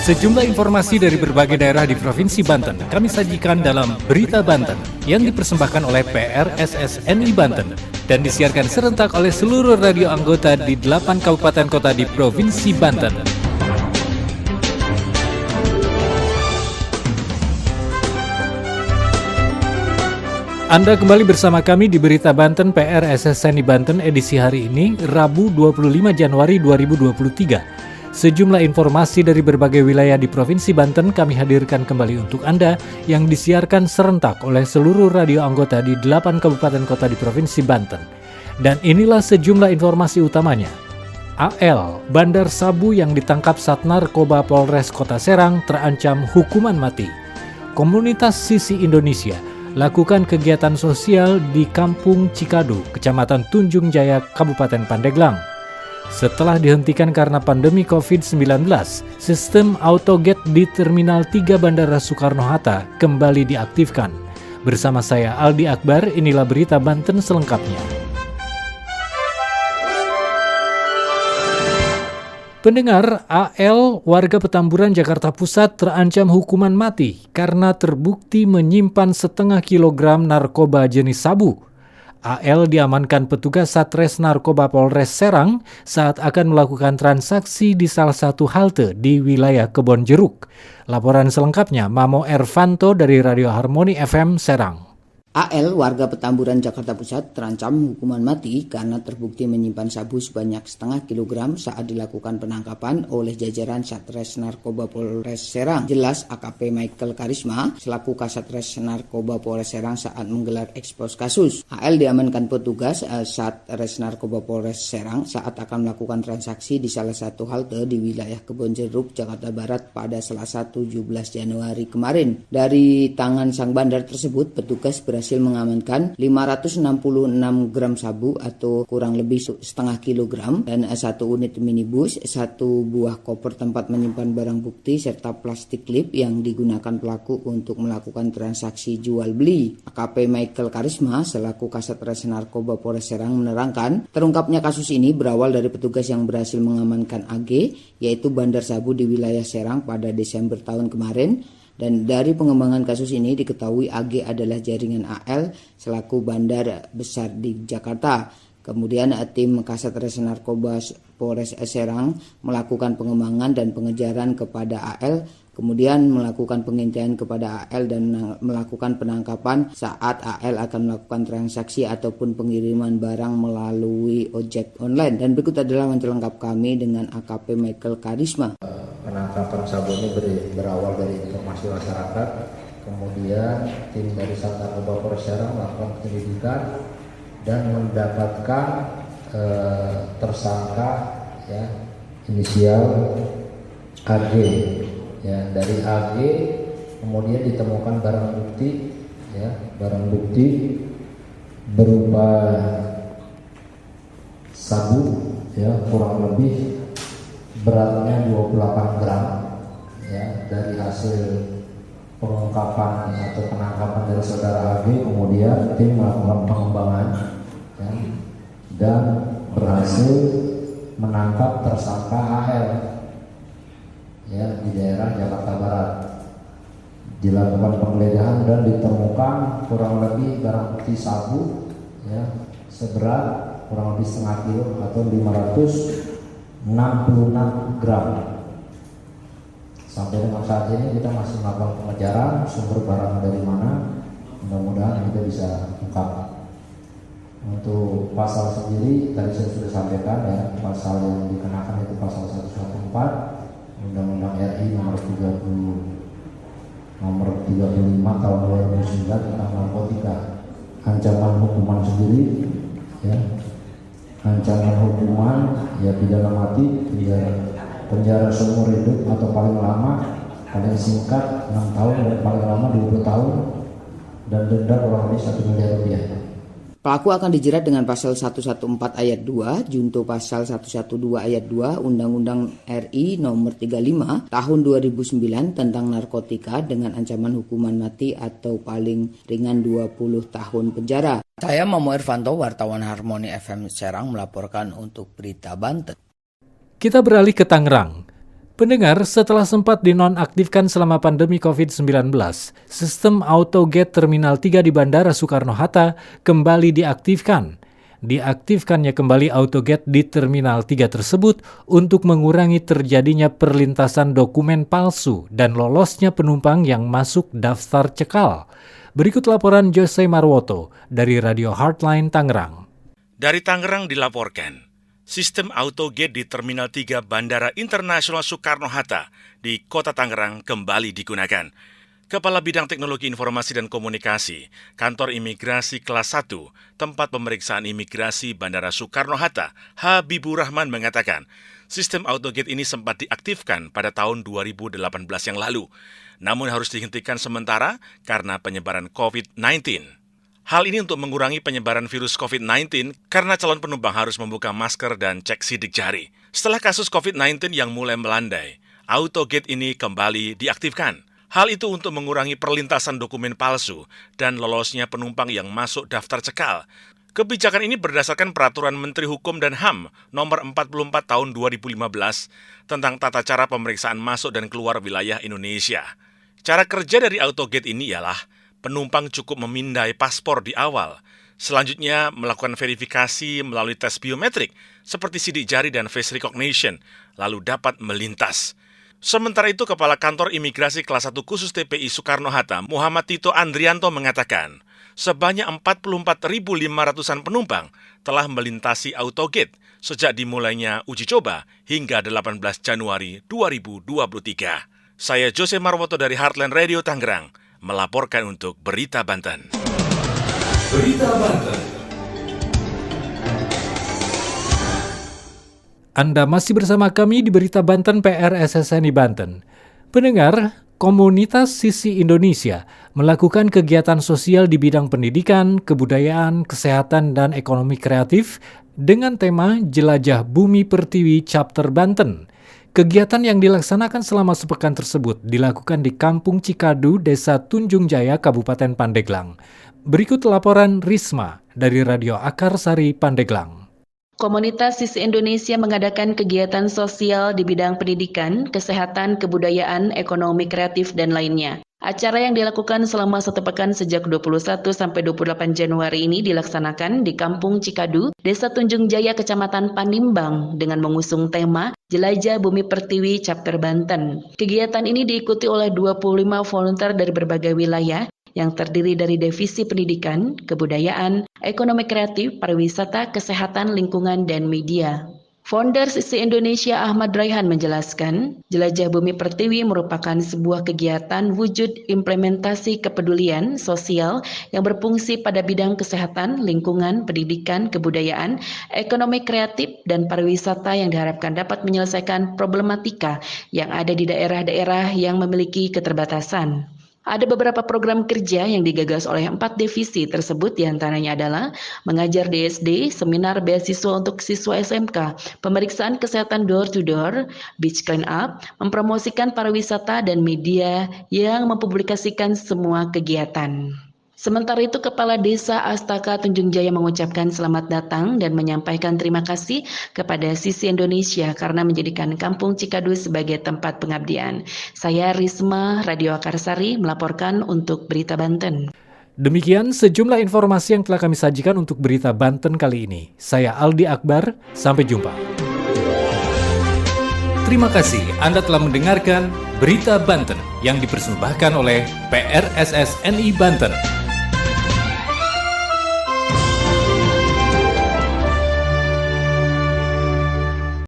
Sejumlah informasi dari berbagai daerah di Provinsi Banten kami sajikan dalam Berita Banten yang dipersembahkan oleh PRSSNI Banten dan disiarkan serentak oleh seluruh radio anggota di 8 kabupaten kota di Provinsi Banten. Anda kembali bersama kami di Berita Banten PRSSNI Banten edisi hari ini, Rabu 25 Januari 2023. Sejumlah informasi dari berbagai wilayah di Provinsi Banten kami hadirkan kembali untuk Anda yang disiarkan serentak oleh seluruh radio anggota di 8 kabupaten kota di Provinsi Banten. Dan inilah sejumlah informasi utamanya. AL, bandar sabu yang ditangkap Sat Narkoba Polres Kota Serang terancam hukuman mati. Komunitas Sisi Indonesia lakukan kegiatan sosial di Kampung Cikadu, Kecamatan Tunjung Jaya, Kabupaten Pandeglang. Setelah dihentikan karena pandemi COVID-19, sistem autogate di Terminal 3 Bandara Soekarno-Hatta kembali diaktifkan. Bersama saya Aldi Akbar, inilah Berita Banten selengkapnya. Pendengar, AL warga Petamburan Jakarta Pusat terancam hukuman mati karena terbukti menyimpan setengah kilogram narkoba jenis sabu. AL diamankan petugas Satres Narkoba Polres Serang saat akan melakukan transaksi di salah satu halte di wilayah Kebonjeruk. Laporan selengkapnya Mamo Ervanto dari Radio Harmoni FM Serang. AL, warga Petamburan Jakarta Pusat, terancam hukuman mati karena terbukti menyimpan sabu sebanyak setengah kilogram saat dilakukan penangkapan oleh jajaran Satres Narkoba Polres Serang. Jelas AKP Michael Karisma selaku Kasatres Narkoba Polres Serang saat menggelar ekspos kasus. AL diamankan petugas Satres Narkoba Polres Serang saat akan melakukan transaksi di salah satu halte di wilayah Kebonjeruk, Jakarta Barat pada Selasa 17 Januari kemarin. Dari tangan sang bandar tersebut, petugas berhasil mengamankan 566 gram sabu atau kurang lebih setengah kilogram dan satu unit minibus, satu buah koper tempat menyimpan barang bukti serta plastik klip yang digunakan pelaku untuk melakukan transaksi jual beli. AKP Michael Karisma selaku Kasatres Narkoba Polres Serang menerangkan, terungkapnya kasus ini berawal dari petugas yang berhasil mengamankan AG, yaitu bandar sabu di wilayah Serang pada Desember tahun kemarin. Dan dari pengembangan kasus ini diketahui AG adalah jaringan AL selaku bandar besar di Jakarta. Kemudian tim Kasatres Narkoba Polres Serang melakukan pengembangan dan pengejaran kepada AL, kemudian melakukan pengintaian kepada AL dan melakukan penangkapan saat AL akan melakukan transaksi ataupun pengiriman barang melalui ojek online. Dan berikut adalah wawancara lengkap kami dengan AKP Michael Karisma. Penangkapan sabu ini berawal dari informasi masyarakat, kemudian tim dari Sat Narkoba Polres Serang melakukan penyelidikan dan mendapatkan tersangka ya, inisial AG. Ya, dari AG kemudian ditemukan barang bukti berupa sabu ya, kurang lebih beratnya 28 gram ya. Dari hasil pengungkapan atau penangkapan dari saudara AG, kemudian tim melakukan pengembangan ya, dan berhasil menangkap tersangka AL ya, di daerah Jakarta Barat. Dilakukan penggeledahan dan ditemukan kurang lebih barang bukti sabu ya, seberat kurang lebih setengah kilo atau 566 gram. Sampai dengan saat ini kita masih melakukan pengejaran sumber barang dari mana, mudah-mudahan kita bisa ungkap. Untuk pasal sendiri tadi saya sudah sampaikan ya, pasal yang dikenakan itu pasal 114 Undang-Undang RI nomor 35 tahun 2009 tentang narkotika. Ancaman hukuman sendiri ya, ancaman hukuman ya pidana mati, penjara seumur hidup atau paling lama, paling singkat 6 tahun dan paling lama 20 tahun, dan denda kurang lebih 1 miliar rupiah. Pelaku akan dijerat dengan pasal 114 ayat 2, junto pasal 112 ayat 2 Undang-Undang RI nomor 35 tahun 2009 tentang narkotika dengan ancaman hukuman mati atau paling ringan 20 tahun penjara. Saya Mamo Ervanto, wartawan Harmoni FM Serang melaporkan untuk Berita Banten. Kita beralih ke Tangerang. Pendengar, setelah sempat dinonaktifkan selama pandemi COVID-19, sistem AutoGate Terminal 3 di Bandara Soekarno-Hatta kembali diaktifkan. Diaktifkannya kembali AutoGate di Terminal 3 tersebut untuk mengurangi terjadinya perlintasan dokumen palsu dan lolosnya penumpang yang masuk daftar cekal. Berikut laporan Jose Marwoto dari Radio Heartline Tangerang. Dari Tangerang dilaporkan, sistem AutoGate di Terminal 3 Bandara Internasional Soekarno-Hatta di Kota Tangerang kembali digunakan. Kepala Bidang Teknologi Informasi dan Komunikasi, Kantor Imigrasi Kelas 1, Tempat Pemeriksaan Imigrasi Bandara Soekarno-Hatta, Habibur Rahman mengatakan, sistem AutoGate ini sempat diaktifkan pada tahun 2018 yang lalu, namun harus dihentikan sementara karena penyebaran COVID-19. Hal ini untuk mengurangi penyebaran virus COVID-19 karena calon penumpang harus membuka masker dan cek sidik jari. Setelah kasus COVID-19 yang mulai melandai, AutoGate ini kembali diaktifkan. Hal itu untuk mengurangi perlintasan dokumen palsu dan lolosnya penumpang yang masuk daftar cekal. Kebijakan ini berdasarkan Peraturan Menteri Hukum dan HAM Nomor 44 Tahun 2015 tentang tata cara pemeriksaan masuk dan keluar wilayah Indonesia. Cara kerja dari AutoGate ini ialah penumpang cukup memindai paspor di awal. Selanjutnya, melakukan verifikasi melalui tes biometrik seperti sidik jari dan face recognition, lalu dapat melintas. Sementara itu, Kepala Kantor Imigrasi Kelas 1 Khusus TPI Soekarno-Hatta, Muhammad Tito Andrianto mengatakan, sebanyak 44.500-an penumpang telah melintasi AutoGate sejak dimulainya uji coba hingga 18 Januari 2023. Saya Jose Marwoto dari Heartland Radio Tangerang, melaporkan untuk Berita Banten. Berita Banten. Anda masih bersama kami di Berita Banten PR SSNI Banten. Pendengar, komunitas Sisi Indonesia melakukan kegiatan sosial di bidang pendidikan, kebudayaan, kesehatan, dan ekonomi kreatif dengan tema Jelajah Bumi Pertiwi Chapter Banten. Kegiatan yang dilaksanakan selama sepekan tersebut dilakukan di Kampung Cikadu, Desa Tunjung Jaya, Kabupaten Pandeglang. Berikut laporan Risma dari Radio Akarsari Pandeglang. Komunitas Sisi Indonesia mengadakan kegiatan sosial di bidang pendidikan, kesehatan, kebudayaan, ekonomi kreatif, dan lainnya. Acara yang dilakukan selama satu pekan sejak 21 sampai 28 Januari ini dilaksanakan di Kampung Cikadu, Desa Tunjung Jaya, Kecamatan Panimbang dengan mengusung tema Jelajah Bumi Pertiwi Chapter Banten. Kegiatan ini diikuti oleh 25 volunteer dari berbagai wilayah yang terdiri dari Divisi Pendidikan, Kebudayaan, Ekonomi Kreatif, Pariwisata, Kesehatan, Lingkungan, dan Media. Founder Sisi Indonesia Ahmad Raihan menjelaskan, Jelajah Bumi Pertiwi merupakan sebuah kegiatan wujud implementasi kepedulian sosial yang berfungsi pada bidang kesehatan, lingkungan, pendidikan, kebudayaan, ekonomi kreatif, dan pariwisata yang diharapkan dapat menyelesaikan problematika yang ada di daerah-daerah yang memiliki keterbatasan. Ada beberapa program kerja yang digagas oleh 4 divisi tersebut, diantaranya adalah mengajar di SD, seminar beasiswa untuk siswa SMK, pemeriksaan kesehatan door-to-door, beach clean up, mempromosikan pariwisata dan media yang mempublikasikan semua kegiatan. Sementara itu, Kepala Desa Astaka Tunjung Jaya mengucapkan selamat datang dan menyampaikan terima kasih kepada Sisi Indonesia karena menjadikan Kampung Cikadu sebagai tempat pengabdian. Saya Risma, Radio Akarsari, melaporkan untuk Berita Banten. Demikian sejumlah informasi yang telah kami sajikan untuk Berita Banten kali ini. Saya Aldi Akbar, sampai jumpa. Terima kasih Anda telah mendengarkan Berita Banten yang dipersembahkan oleh PRSSNI Banten.